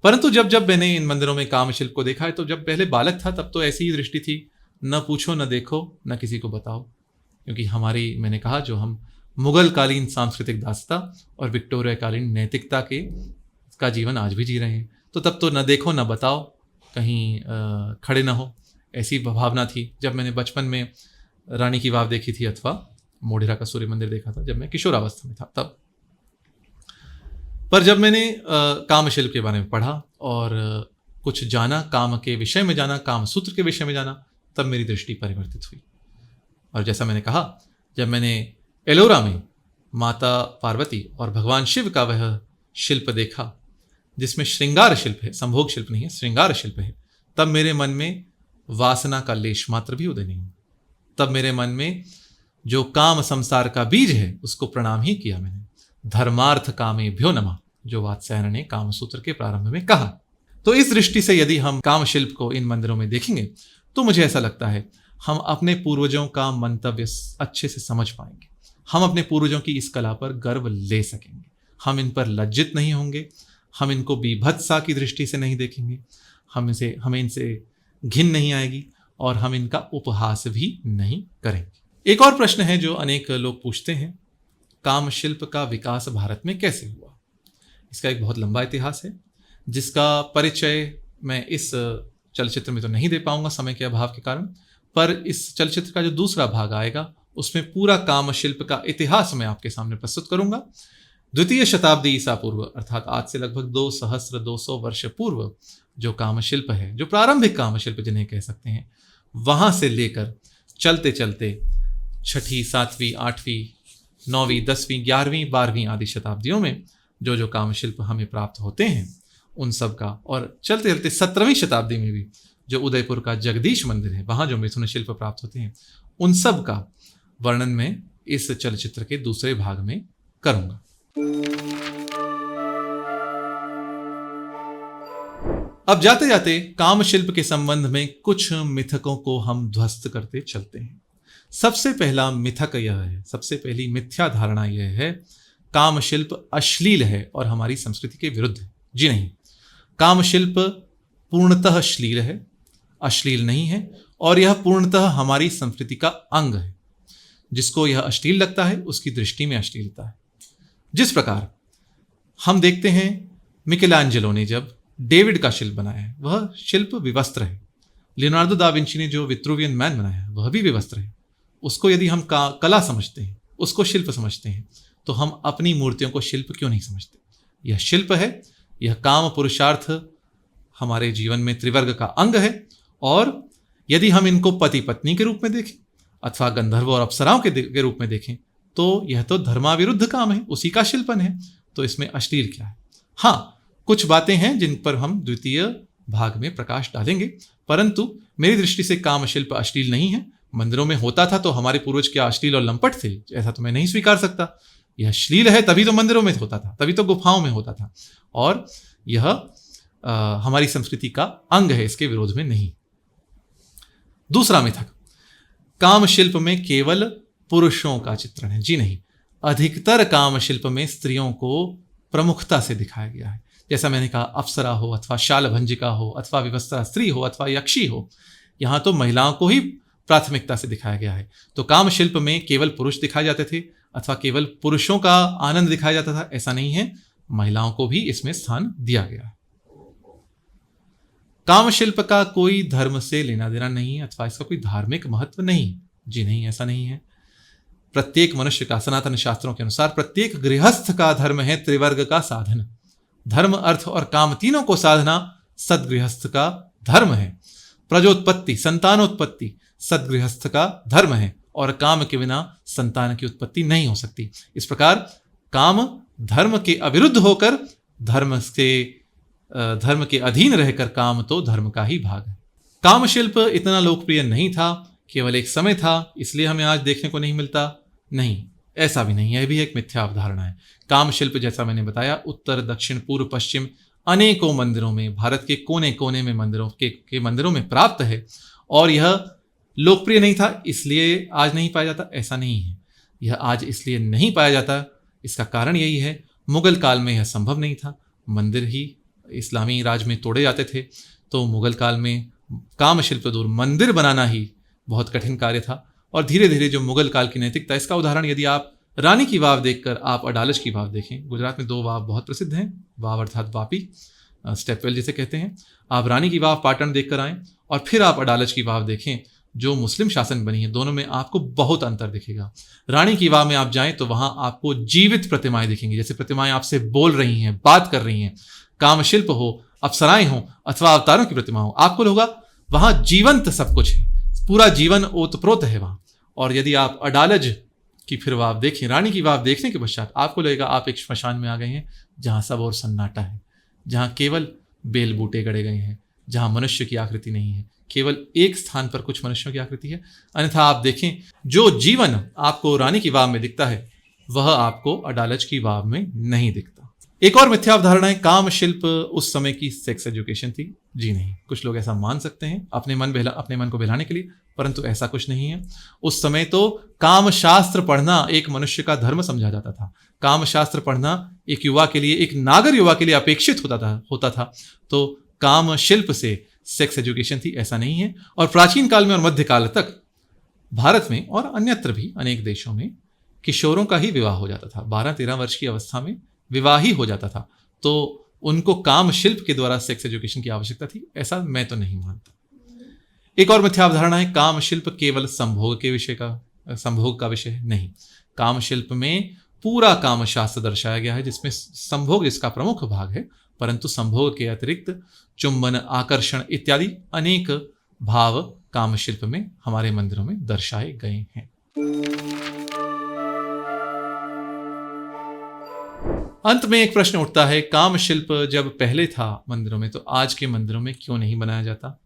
परंतु जब जब मैंने इन मंदिरों में काम शिल्प को देखा है तो जब पहले बालक था तब तो ऐसी ही दृष्टि थी, न पूछो न देखो न किसी को बताओ, क्योंकि हमारी मैंने कहा जो हम मुगल कालीन सांस्कृतिक दासता और विक्टोरिया कालीन नैतिकता का जीवन आज भी जी रहे हैं। तो तब तो न देखो न बताओ, कहीं खड़े न हो, ऐसी भावना थी। जब मैंने बचपन में रानी की वाव देखी थी अथवा मोढेरा का सूर्य मंदिर देखा था जब मैं किशोरावस्था में था तब। पर जब मैंने काम शिल्प के बारे में पढ़ा और कुछ जाना, काम के विषय में जाना, काम सूत्र के विषय में जाना, तब मेरी दृष्टि परिवर्तित हुई। और जैसा मैंने कहा, जब मैंने एलोरा में माता पार्वती और भगवान शिव का वह शिल्प देखा जिसमें श्रृंगार शिल्प है, संभोग शिल्प नहीं है, श्रृंगार शिल्प है, तब मेरे मन में वासना का लेश मात्र भी उदय नहीं हुआ। तब मेरे मन में जो काम संसार का बीज है उसको प्रणाम ही किया मैंने। धर्मार्थ कामेभ्यो नमः, जो वात्स्यायन ने काम सूत्र के प्रारंभ में कहा। तो इस दृष्टि से यदि हम काम शिल्प को इन मंदिरों में देखेंगे तो मुझे ऐसा लगता है हम अपने पूर्वजों का मंतव्य अच्छे से समझ पाएंगे, हम अपने पूर्वजों की इस कला पर गर्व ले सकेंगे, हम इन पर लज्जित नहीं होंगे, हम इनको बीभत्सा की दृष्टि से नहीं देखेंगे, हमें इनसे घिन नहीं आएगी और हम इनका उपहास भी नहीं करेंगे। एक और प्रश्न है जो अनेक लोग पूछते हैं, काम शिल्प का विकास भारत में कैसे हुआ? इसका एक बहुत लंबा इतिहास है जिसका परिचय मैं इस चलचित्र में तो नहीं दे पाऊंगा समय के अभाव के कारण, पर इस चलचित्र का जो दूसरा भाग आएगा उसमें पूरा काम शिल्प का इतिहास मैं आपके सामने प्रस्तुत करूंगा। द्वितीय शताब्दी ईसा पूर्व अर्थात आज से लगभग 2200 वर्ष पूर्व जो काम शिल्प है, जो प्रारंभिक काम शिल्प जिन्हें कह सकते हैं, वहां से लेकर चलते चलते 6वीं, 7वीं, 8वीं, 9वीं, 10वीं, 11वीं, 12वीं आदि शताब्दियों में जो जो काम शिल्प हमें प्राप्त होते हैं उन सब का, और चलते चलते 17वीं शताब्दी में भी जो उदयपुर का जगदीश मंदिर है वहाँ जो मिथुन शिल्प प्राप्त होते हैं उन सब का वर्णन मैं इस चलचित्र के दूसरे भाग में करूंगा। अब जाते जाते काम शिल्प के संबंध में कुछ मिथकों को हम ध्वस्त करते चलते हैं। सबसे पहला मिथक यह है, सबसे पहली मिथ्या धारणा यह है, काम शिल्प अश्लील है और हमारी संस्कृति के विरुद्ध है। जी नहीं, काम शिल्प पूर्णतः अश्लील है, अश्लील नहीं है, और यह पूर्णतः हमारी संस्कृति का अंग है। जिसको यह अश्लील लगता है उसकी दृष्टि में अश्लीलता है। जिस प्रकार हम देखते हैं मिकेलांजेलो ने जब डेविड का शिल्प बनाया है, वह शिल्प विवस्त्र है। लियोनार्डो दा विंची ने जो विट्रुवियन मैन बनाया है वह भी विवस्त्र है। उसको यदि हम कला समझते हैं, उसको शिल्प समझते हैं, तो हम अपनी मूर्तियों को शिल्प क्यों नहीं समझते? यह शिल्प है, यह काम पुरुषार्थ हमारे जीवन में त्रिवर्ग का अंग है, और यदि हम इनको पति पत्नी के रूप में देखें अथवा गंधर्व और अप्सराओं के रूप में देखें तो यह तो धर्माविरुद्ध काम है, उसी का शिल्पन है, तो इसमें अश्लील क्या है? हाँ, कुछ बातें हैं जिन पर हम द्वितीय भाग में प्रकाश डालेंगे, परंतु मेरी दृष्टि से काम शिल्प अश्लील नहीं है। मंदिरों में होता था तो हमारे पूर्वज क्या अश्लील और लंपट थे? ऐसा तो मैं नहीं स्वीकार सकता। यह अश्लील है तभी तो मंदिरों में होता था, तभी तो गुफाओं में होता था, और यह हमारी संस्कृति का अंग है, इसके विरोध में नहीं। दूसरा मिथक, काम शिल्प में केवल पुरुषों का चित्रण है। जी नहीं, अधिकतर काम शिल्प में स्त्रियों को प्रमुखता से दिखाया गया है। जैसा मैंने कहा, अप्सरा हो अथवा शालभंजिका हो अथवा विवस्त्रा स्त्री हो अथवा यक्षी हो, यहाँ तो महिलाओं को ही प्राथमिकता से दिखाया गया है। तो काम शिल्प में केवल पुरुष दिखाए जाते थे अथवा केवल पुरुषों का आनंद दिखाया जाता था, ऐसा नहीं है, महिलाओं को भी इसमें स्थान दिया गया है। काम शिल्प का कोई धर्म से लेना देना नहीं है अथवा इसका कोई धार्मिक महत्व नहीं। जी नहीं, ऐसा नहीं है। प्रत्येक मनुष्य का, सनातन शास्त्रों के अनुसार प्रत्येक गृहस्थ का धर्म है त्रिवर्ग का साधन। धर्म, अर्थ और काम तीनों को साधना सदगृहस्थ का धर्म है। प्रजोत्पत्ति, संतानोत्पत्ति सदगृहस्थ का धर्म है, और काम के बिना संतान की उत्पत्ति नहीं हो सकती। इस प्रकार काम धर्म के अविरुद्ध होकर धर्म के अधीन रहकर काम तो धर्म का ही भाग है। काम शिल्प इतना लोकप्रिय नहीं था, केवल एक समय था, इसलिए हमें आज देखने को नहीं मिलता। नहीं, ऐसा भी नहीं है, यह भी एक मिथ्या अवधारणा है। काम शिल्प जैसा मैंने बताया उत्तर, दक्षिण, पूर्व, पश्चिम अनेकों मंदिरों में, भारत के कोने कोने में मंदिरों में प्राप्त है, और यह लोकप्रिय नहीं था इसलिए आज नहीं पाया जाता, ऐसा नहीं है। यह आज इसलिए नहीं पाया जाता, इसका कारण यही है, मुगल काल में यह संभव नहीं था। मंदिर ही इस्लामी राज में तोड़े जाते थे, तो मुगल काल में काम शिल्प दूर, मंदिर बनाना ही बहुत कठिन कार्य था। और धीरे धीरे जो मुगल काल की नैतिकता, इसका उदाहरण यदि आप रानी की वाव देखकर आप अडालज की वाव देखें, गुजरात में 2 वाव बहुत प्रसिद्ध हैं, वाव अर्थात वापी, स्टेपवेल जिसे कहते हैं। आप रानी की वाव पाटन देखकर आएँ और फिर आप अडालज की वाव देखें जो मुस्लिम शासन बनी है, दोनों में आपको बहुत अंतर दिखेगा। रानी की वाव में आप जाएं तो वहां आपको जीवित प्रतिमाएं दिखेंगी, जैसे प्रतिमाएं आपसे बोल रही हैं, बात कर रही हैं। कामशिल्प हो, अप्सराएं हो अथवा अवतारों की प्रतिमा हो, आपको होगा वहां जीवंत सब कुछ है, पूरा जीवन ओतप्रोत है वहां। और यदि आप अडालज की फिर वाव देखें, रानी की वाव देखने के पश्चात आपको लगेगा आप एक श्मशान में आ गए हैं, जहां सब और सन्नाटा है, जहां केवल बेल बूटे गड़े गए हैं, जहां मनुष्य की आकृति नहीं है, केवल एक स्थान पर कुछ मनुष्यों की आकृति है। अन्यथा आप देखें, जो जीवन आपको रानी की वाव में दिखता है वह आपको अडालज की वाव में नहीं दिखता। एक और मिथ्या अवधारणा है, काम शिल्प उस समय की सेक्स एजुकेशन थी। जी नहीं, कुछ लोग ऐसा मान सकते हैं अपने मन को बहलाने के लिए, परंतु ऐसा कुछ नहीं है। उस समय तो काम शास्त्र पढ़ना एक मनुष्य का धर्म समझा जाता था। काम शास्त्र पढ़ना एक युवा के लिए, एक नागर युवा के लिए अपेक्षित होता था। तो काम शिल्प से सेक्स एजुकेशन थी, ऐसा नहीं है। और प्राचीन काल में और मध्यकाल तक भारत में और अन्यत्र भी अनेक देशों में किशोरों का ही विवाह हो जाता था। 12-13 वर्ष की अवस्था में विवाह ही हो जाता था, तो उनको काम शिल्प के द्वारा सेक्स एजुकेशन की आवश्यकता थी, ऐसा मैं तो नहीं मानता। एक और मिथ्या अवधारणा है, काम शिल्प केवल संभोग का विषय नहीं। काम शिल्प में पूरा काम शास्त्र दर्शाया गया है, जिसमें संभोग इसका प्रमुख भाग है, परंतु संभोग के अतिरिक्त चुंबन, आकर्षण इत्यादि अनेक भाव काम शिल्प में हमारे मंदिरों में दर्शाए गए हैं। अंत में एक प्रश्न उठता है, काम शिल्प जब पहले था मंदिरों में तो आज के मंदिरों में क्यों नहीं बनाया जाता?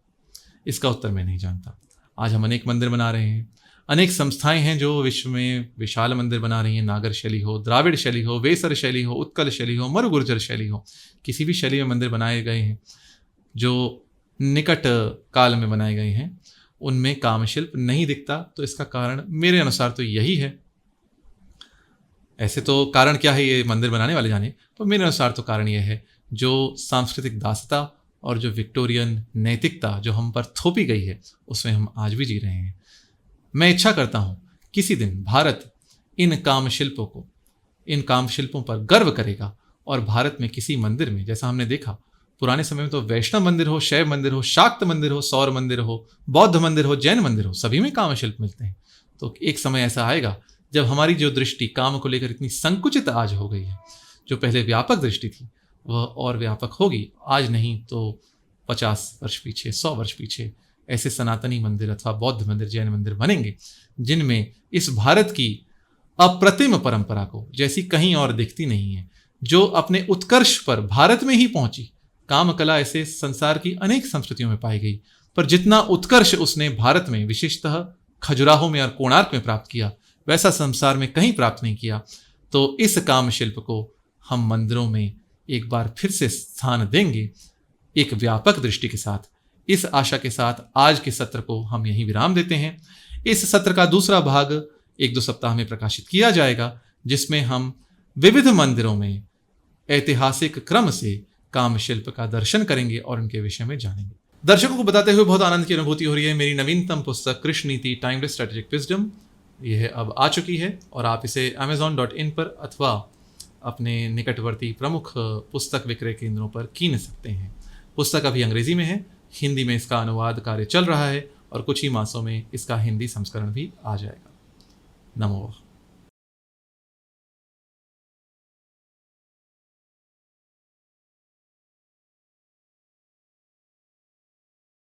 इसका उत्तर मैं नहीं जानता। आज हम अनेक मंदिर बना रहे हैं, अनेक संस्थाएं हैं जो विश्व में विशाल मंदिर बना रही हैं। नागर शैली हो, द्राविड़ शैली हो, वेसर शैली हो, उत्कल शैली हो, मरु गुर्जर शैली हो, किसी भी शैली में मंदिर बनाए गए हैं जो निकट काल में बनाए गए हैं, उनमें काम शिल्प नहीं दिखता। तो इसका कारण मेरे अनुसार तो यही है। ऐसे तो कारण क्या है ये मंदिर बनाने वाले जाने, तो मेरे अनुसार तो कारण यह है जो सांस्कृतिक दासता और जो विक्टोरियन नैतिकता जो हम पर थोपी गई है, उसमें हम आज भी जी रहे हैं। मैं इच्छा करता हूं किसी दिन भारत इन काम शिल्पों पर गर्व करेगा और भारत में किसी मंदिर में, जैसा हमने देखा पुराने समय में तो वैष्णव मंदिर हो, शैव मंदिर हो, शाक्त मंदिर हो, सौर मंदिर हो, बौद्ध मंदिर हो, जैन मंदिर हो, सभी में काम शिल्प मिलते हैं। तो एक समय ऐसा आएगा जब हमारी जो दृष्टि काम को लेकर इतनी संकुचित आज हो गई है, जो पहले व्यापक दृष्टि थी वह और व्यापक होगी। आज नहीं तो 50 वर्ष पीछे, 100 वर्ष पीछे ऐसे सनातनी मंदिर अथवा बौद्ध मंदिर, जैन मंदिर बनेंगे जिनमें इस भारत की अप्रतिम परंपरा को जैसी कहीं और दिखती नहीं है, जो अपने उत्कर्ष पर भारत में ही पहुंची। काम कला ऐसे संसार की अनेक संस्कृतियों में पाई गई, पर जितना उत्कर्ष उसने भारत में, विशेषतः खजुराहो में और कोणार्क में प्राप्त किया, वैसा संसार में कहीं प्राप्त नहीं किया। तो इस काम शिल्प को हम मंदिरों में एक बार फिर से स्थान देंगे, एक व्यापक दृष्टि के साथ। इस आशा के साथ आज के सत्र को हम यहीं विराम देते हैं। इस सत्र का दूसरा भाग 1-2 सप्ताह में प्रकाशित किया जाएगा, जिसमें हम विविध मंदिरों में ऐतिहासिक क्रम से काम शिल्प का दर्शन करेंगे और उनके विषय में जानेंगे। दर्शकों को बताते हुए बहुत आनंद की अनुभूति हो रही है। मेरी नवीनतम पुस्तक कृष्ण नीति टाइमलेस स्ट्रेटेजिक विजडम, यह अब आ चुकी है और आप इसे amazon.in पर अथवा अपने निकटवर्ती प्रमुख पुस्तक विक्रय केंद्रों पर कीन सकते हैं। पुस्तक अभी अंग्रेजी में है, हिंदी में इसका अनुवाद कार्य चल रहा है और कुछ ही मासों में इसका हिंदी संस्करण भी आ जाएगा। नमो।